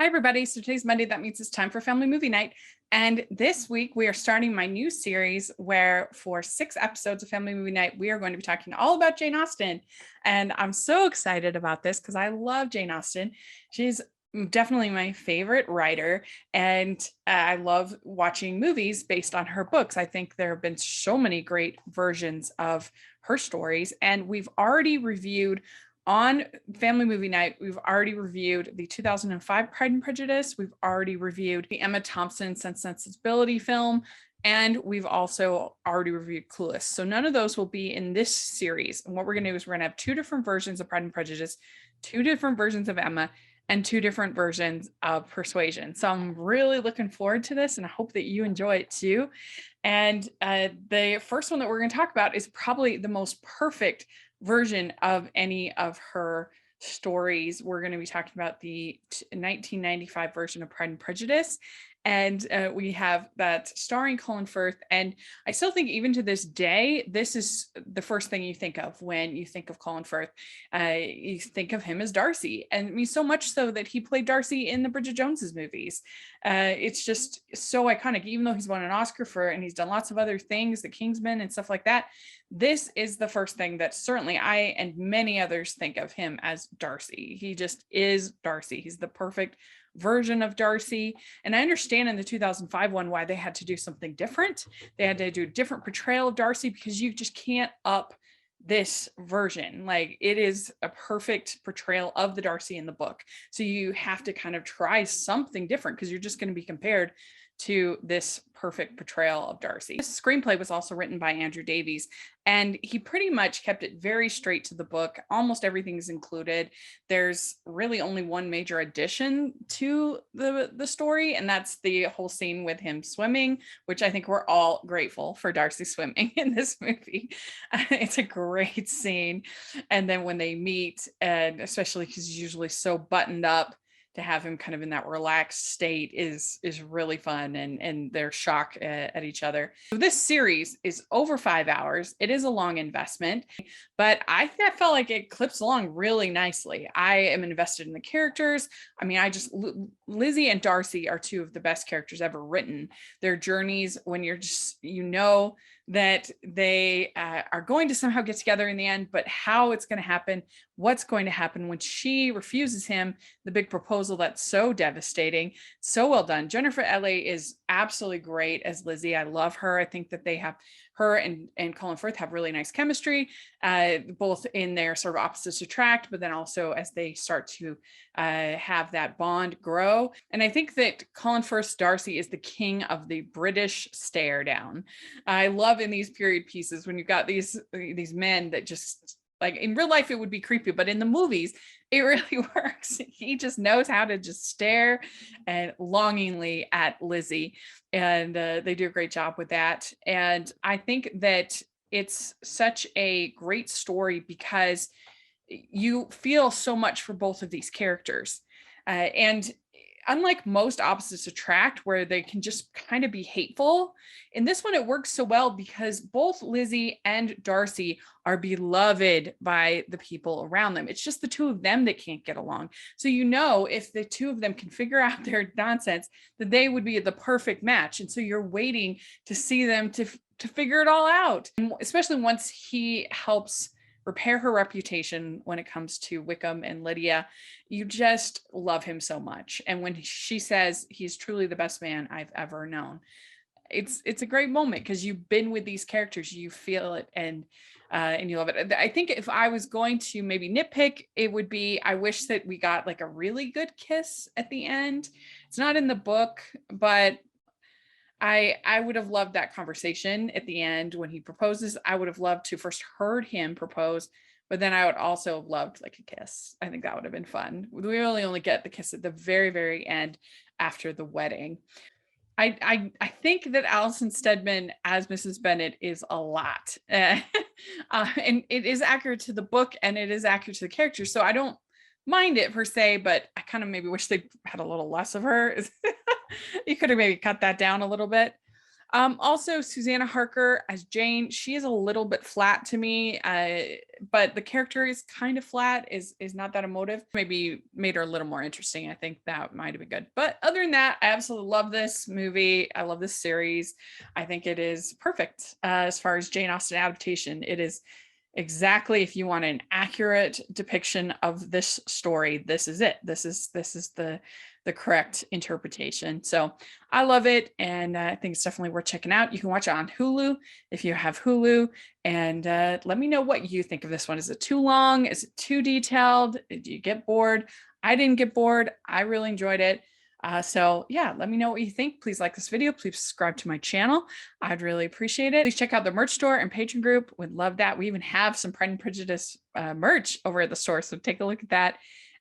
Hi, everybody. So today's Monday. That means it's time for family movie night. And this week we are starting my new series where for 6 episodes of family movie night, we are going to be talking all about Jane Austen. And I'm so excited about this because I love Jane Austen. She's definitely my favorite writer. And I love watching movies based on her books. I think there have been so many great versions of her stories. And we've already reviewed on Family Movie Night, we've already reviewed the 2005 Pride and Prejudice. We've already reviewed the Emma Thompson Sense and Sensibility film, and we've also already reviewed Clueless. So none of those will be in this series. And what we're going to do is we're going to have 2 different versions of Pride and Prejudice, 2 different versions of Emma, and 2 different versions of Persuasion. So I'm really looking forward to this, and I hope that you enjoy it too. And the first one that we're going to talk about is probably the most perfect version of any of her stories. We're going to be talking about the 1995 version of Pride and Prejudice. And we have that starring Colin Firth. And I still think even to this day, this is the first thing you think of when you think of Colin Firth. You think of him as Darcy. And I mean, so much so that he played Darcy in the Bridget Jones's movies. It's just so iconic, even though he's won an Oscar for it and he's done lots of other things, the Kingsman and stuff like that. This is the first thing that certainly I and many others think of him as Darcy. He just is Darcy. He's the perfect version of Darcy. And I understand in the 2005 one why they had to do something different. They had to do a different portrayal of Darcy because you just can't up this version. Like, it is a perfect portrayal of the Darcy in the book. So you have to kind of try something different because you're just going to be compared to this perfect portrayal of Darcy. This screenplay was also written by Andrew Davies, and he pretty much kept it very straight to the book. Almost everything is included. There's really only one major addition to the story, and that's the whole scene with him swimming, which I think we're all grateful for Darcy swimming in this movie. It's a great scene. And then when they meet, and especially because he's usually so buttoned up, to have him kind of in that relaxed state is really fun, and their shock at each other. So this series is over 5 hours. It is a long investment, but I felt like it clips along really nicely. I am invested in the characters. I mean, Lizzie and Darcy are 2 of the best characters ever written. Their journeys, when you're just, that they are going to somehow get together in the end, but how it's going to happen, what's going to happen when she refuses him the big proposal that's so devastating. So well done. Jennifer Ellie is absolutely great as Lizzie. I love her. I think that they have, her and Colin Firth have really nice chemistry, both in their sort of opposites attract, but then also as they start to have that bond grow. And I think that Colin Firth's Darcy is the king of the British stare down. I love in these period pieces when you've got these men that just, like, in real life it would be creepy, but in the movies it really works. He just knows how to just stare and longingly at Lizzie, and they do a great job with that. And I think that it's such a great story because you feel so much for both of these characters, and unlike most opposites attract where they can just kind of be hateful, in this one it works so well because both Lizzie and Darcy are beloved by the people around them. It's just the 2 of them that can't get along. So if the 2 of them can figure out their nonsense, that they would be the perfect match. And so you're waiting to see them to figure it all out, and especially once he helps repair her reputation when it comes to Wickham and Lydia. You just love him so much. And when she says he's truly the best man I've ever known, it's a great moment because you've been with these characters, you feel it, and you love it. I think if I was going to maybe nitpick, it would be, I wish that we got like a really good kiss at the end. It's not in the book, but I would have loved that conversation at the end when he proposes. I would have loved to first heard him propose, but then I would also have loved like a kiss. I think that would have been fun. We really only get the kiss at the very, very end after the wedding. I think that Alison Steadman as Mrs. Bennet is a lot, and it is accurate to the book and it is accurate to the characters. So I don't mind it per se, but I kind of maybe wish they had a little less of her. You could have maybe cut that down a little bit. Also, Susanna Harker as Jane, she is a little bit flat to me, but the character is kind of flat, is not that emotive. Maybe made her a little more interesting. I think that might have been good. But other than that, I absolutely love this movie. I love this series. I think it is perfect as far as Jane Austen adaptation. It is exactly, if you want an accurate depiction of this story, this is it. This is the correct interpretation. So I love it, and I think it's definitely worth checking out. You can watch it on Hulu if you have Hulu, and let me know what you think of this one. Is it too long? Is it too detailed? Do you get bored? I didn't get bored. I really enjoyed it. So yeah, let me know what you think. Please like this video. Please subscribe to my channel. I'd really appreciate it. Please check out the merch store and Patreon group. Would love that. We even have some Pride and Prejudice merch over at the store, so take a look at that.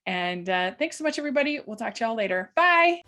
And thanks so much, everybody. We'll talk to y'all later. Bye.